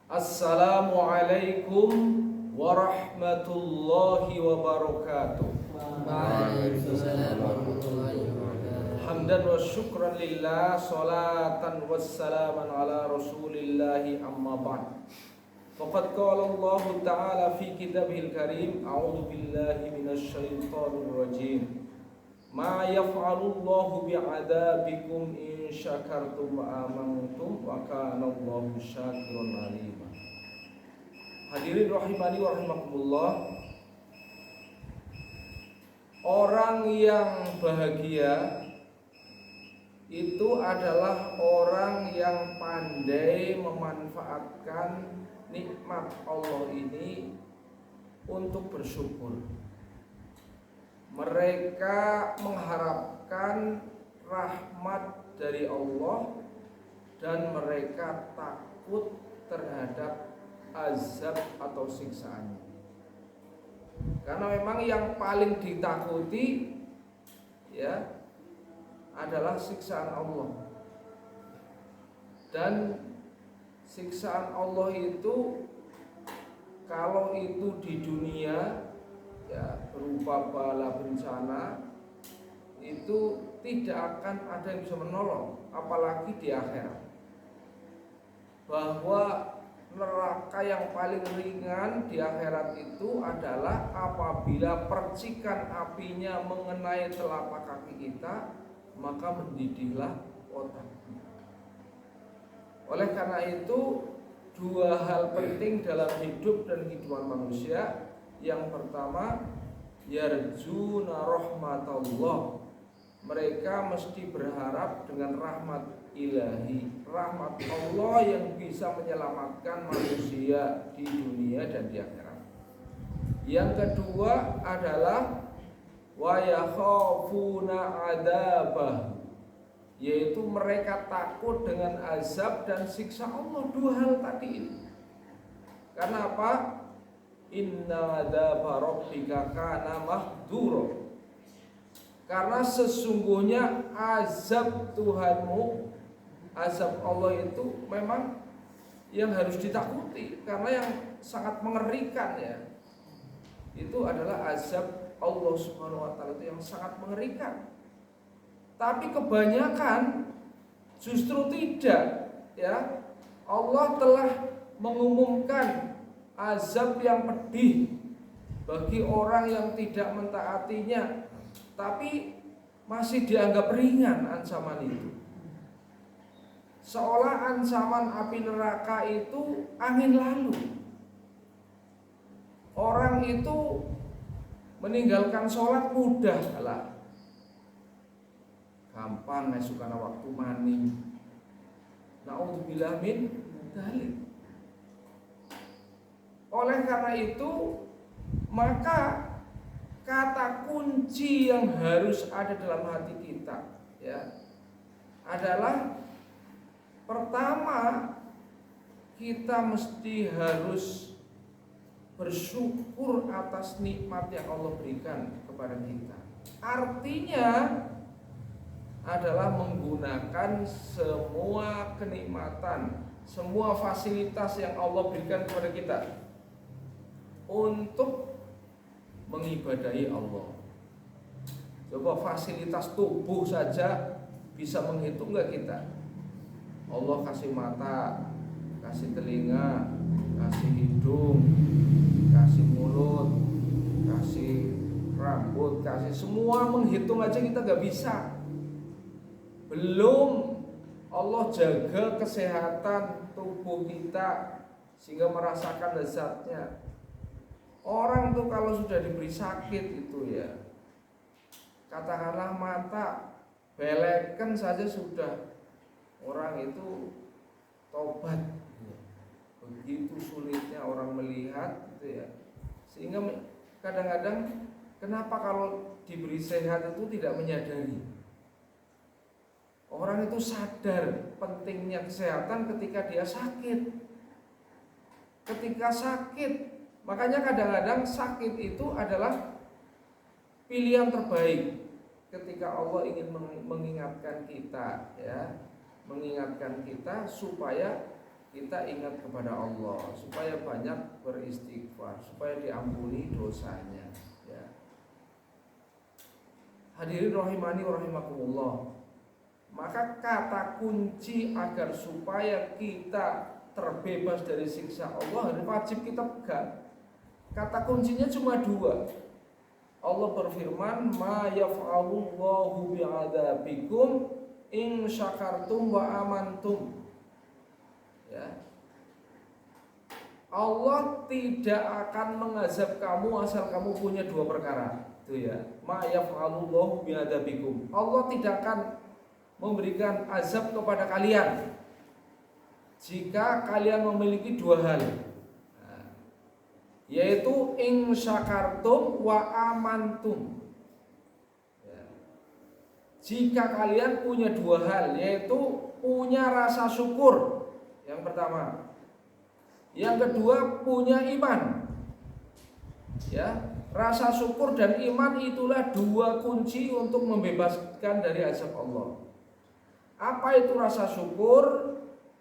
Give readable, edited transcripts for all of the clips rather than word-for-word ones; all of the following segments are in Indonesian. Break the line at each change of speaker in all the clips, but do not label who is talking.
Assalamualaikum warahmatullahi wabarakatuh.
Waalaikumsalam warahmatullahi wabarakatuh.
Hamdan wa syukran lillah, salatan wassalaman ala rasulillahi amma ba'd. Faqad qala Allah Ta'ala fi kitabihil karim, a'udzu billahi minasy syaithanir rajim. Ma yaf'alullahu bi'adabikum in syakartum wa amantum wa kana Allahu syakiran alima. Hadirin rahimani wa rahimakumullah. Orang yang bahagia itu adalah orang yang pandai memanfaatkan nikmat Allah ini untuk bersyukur. Mereka mengharapkan rahmat dari Allah dan mereka takut terhadap azab atau siksaannya. Karena memang yang paling ditakuti ya adalah siksaan Allah. Dan siksaan Allah itu kalau itu di dunia ya berupa bala bencana itu tidak akan ada yang bisa menolong, apalagi di akhirat. Bahwa neraka yang paling ringan di akhirat itu adalah apabila percikan apinya mengenai telapak kaki kita, maka mendidihlah otaknya. Oleh karena itu, dua hal penting dalam hidup dan kehidupan manusia. Yang pertama, yarjuna rahmatallah. Mereka mesti berharap dengan rahmat ilahi, rahmat Allah yang bisa menyelamatkan manusia di dunia dan di akhirat. Yang kedua adalah wa yakhafuna adzabah, yaitu mereka takut dengan azab dan siksa Allah. Dua hal tadi ini. Karena apa? Inna adzaba rabbika kana mahdura. Karena sesungguhnya azab Tuhanmu, azab Allah itu memang yang harus ditakuti, karena yang sangat mengerikan ya. Itu adalah azab Allah Subhanahu wa taala itu yang sangat mengerikan. Tapi kebanyakan justru tidak ya. Allah telah mengumumkan azab yang pedih bagi orang yang tidak mentaatinya, tapi masih dianggap ringan ancaman itu. Seolah ancaman api neraka itu angin lalu. Orang itu meninggalkan sholat mudah lah, gampang nesukana waktu mani. Na'udzubillah min dzalik. Oleh karena itu, maka kata kunci yang harus ada dalam hati kita ya adalah pertama, kita mesti harus bersyukur atas nikmat yang Allah berikan kepada kita. Artinya adalah menggunakan semua kenikmatan, semua fasilitas yang Allah berikan kepada kita untuk mengibadahi Allah. Coba fasilitas tubuh saja bisa menghitung nggak kita? Allah kasih mata, kasih telinga, kasih hidung, kasih mulut, kasih rambut, kasih semua, menghitung aja kita nggak bisa. Belum Allah jaga kesehatan tubuh kita sehingga merasakan lezatnya. Orang tuh kalau sudah diberi sakit itu ya, katakanlah mata beleken saja sudah orang itu tobat. Begitu sulitnya orang melihat gitu ya. Sehingga kadang-kadang kenapa kalau diberi sehat itu tidak menyadari. Orang itu sadar pentingnya kesehatan ketika dia sakit. Ketika sakit, makanya kadang-kadang sakit itu adalah pilihan terbaik ketika Allah ingin mengingatkan kita ya, mengingatkan kita supaya kita ingat kepada Allah, supaya banyak beristighfar, supaya diampuni dosanya, ya. Hadirin rahimani wa rahimakumullah. Maka kata kunci agar supaya kita terbebas dari siksa Allah wajib kita pegang. Kata kuncinya cuma dua. Allah berfirman, "Ma yaf'alullahu bi'adzabikum in syakartum wa amantum." Ya. Allah tidak akan mengazab kamu asal kamu punya dua perkara. Itu ya. Ma yaf'alullahu bi'adzabikum. Allah tidak akan memberikan azab kepada kalian jika kalian memiliki dua hal, yaitu in syakartum wa amantum. Jika kalian punya dua hal, yaitu punya rasa syukur, yang pertama. Yang kedua, punya iman. Ya, rasa syukur dan iman itulah dua kunci untuk membebaskan dari azab Allah. Apa itu rasa syukur?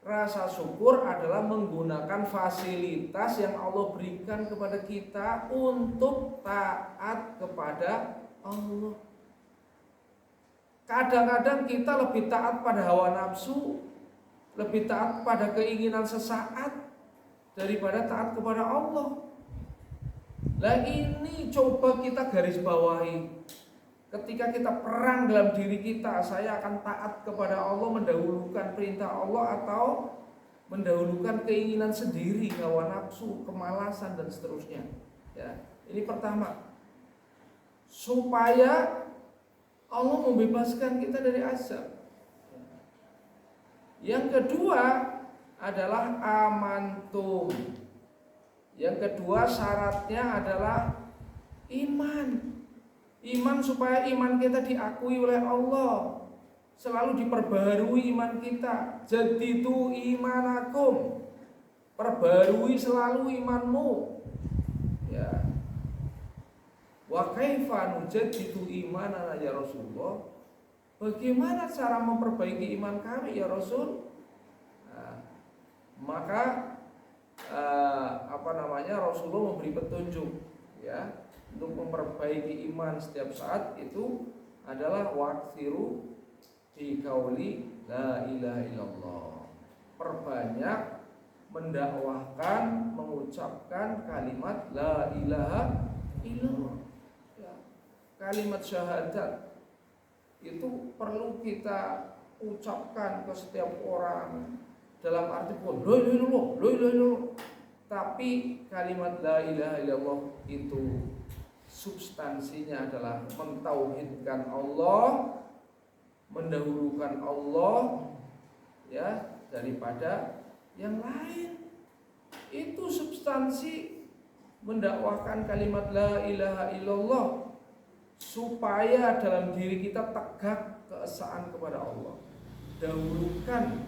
Rasa syukur adalah menggunakan fasilitas yang Allah berikan kepada kita untuk taat kepada Allah. Kadang-kadang kita lebih taat pada hawa nafsu, lebih taat pada keinginan sesaat daripada taat kepada Allah. Nah ini coba kita garis bawahi. Ketika kita perang dalam diri kita, saya akan taat kepada Allah, mendahulukan perintah Allah atau mendahulukan keinginan sendiri, hawa nafsu, kemalasan dan seterusnya. Ya, ini pertama. Supaya Allah membebaskan kita dari azab. Yang kedua adalah amantum. Yang kedua syaratnya adalah iman. Iman supaya iman kita diakui oleh Allah, selalu diperbarui iman kita. Jadidu imanakum, perbarui selalu imanmu. Ya. Wa kaifa nujaddidu imanana ya Rasulullah? Bagaimana cara memperbaiki iman kami ya Rasul? Nah, maka Rasulullah memberi petunjuk, ya. Untuk memperbaiki iman setiap saat itu adalah waksiru fi qauli la ilaha illallah. Perbanyak mendakwahkan, mengucapkan kalimat la ilaha illallah. Ya. Kalimat syahadat itu perlu kita ucapkan ke setiap orang dalam arti la ilaha illallah. Tapi kalimat la ilaha illallah itu substansinya adalah mentauhidkan Allah, mendahulukan Allah ya daripada yang lain. Itu substansi mendakwahkan kalimat la ilaha illallah, supaya dalam diri kita tegak keesaan kepada Allah. Dahulukan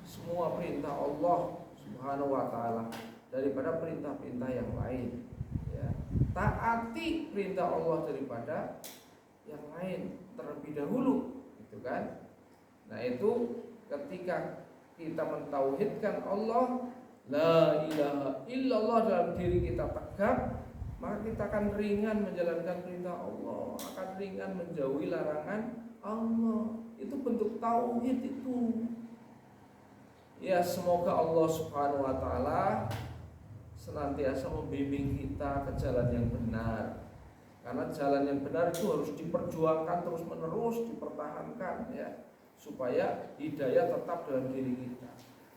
semua perintah Allah Subhanahu wa taala daripada perintah-perintah yang lain. Ya. Taati perintah Allah daripada yang lain terlebih dahulu, gitu kan? Nah itu ketika kita mentauhidkan Allah, la ilaha illallah dalam diri kita tegak, maka kita akan ringan menjalankan perintah Allah, akan ringan menjauhi larangan Allah. Itu bentuk tauhid itu. Ya semoga Allah Subhanahu wa taala senantiasa membimbing kita ke jalan yang benar. Karena jalan yang benar itu harus diperjuangkan terus menerus, dipertahankan ya, supaya hidayah tetap dalam diri kita.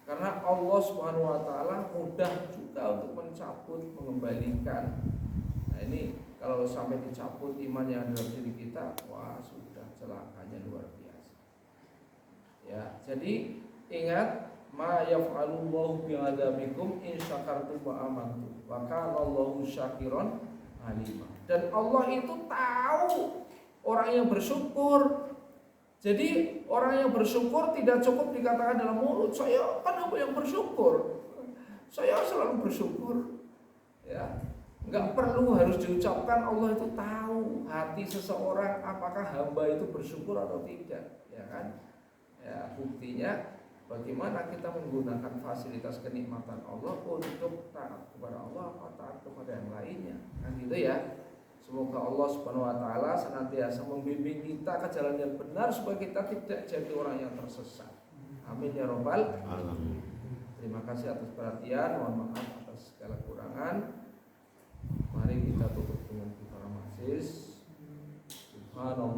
Karena Allah Subhanahu wa taala mudah juga untuk mencabut, mengembalikan. Nah, ini kalau sampai dicabut iman yang dalam diri kita, wah sudah celakanya luar biasa. Ya, jadi ingat, ma yaf'alullahu bi'adzabikum in syakartum wa amantum wa kana Allahu syakiran alima. Dan Allah itu tahu orang yang bersyukur. Jadi orang yang bersyukur tidak cukup dikatakan dalam mulut, saya kan yang bersyukur, saya selalu bersyukur. Ya, nggak perlu harus diucapkan. Allah itu tahu hati seseorang, apakah hamba itu bersyukur atau tidak, ya kan? Ya, buktinya Bagaimana kita menggunakan fasilitas kenikmatan Allah untuk taat kepada Allah atau taat kepada yang lainnya, kan gitu ya. Semoga Allah Subhanahu wa taala senantiasa membimbing kita ke jalan yang benar supaya kita tidak jadi orang yang tersesat. Amin ya rabbal alamin. Terima kasih atas perhatian, mohon maaf atas segala kurangan. Mari kita tutup dengan kifaratul majlis. Subhanallah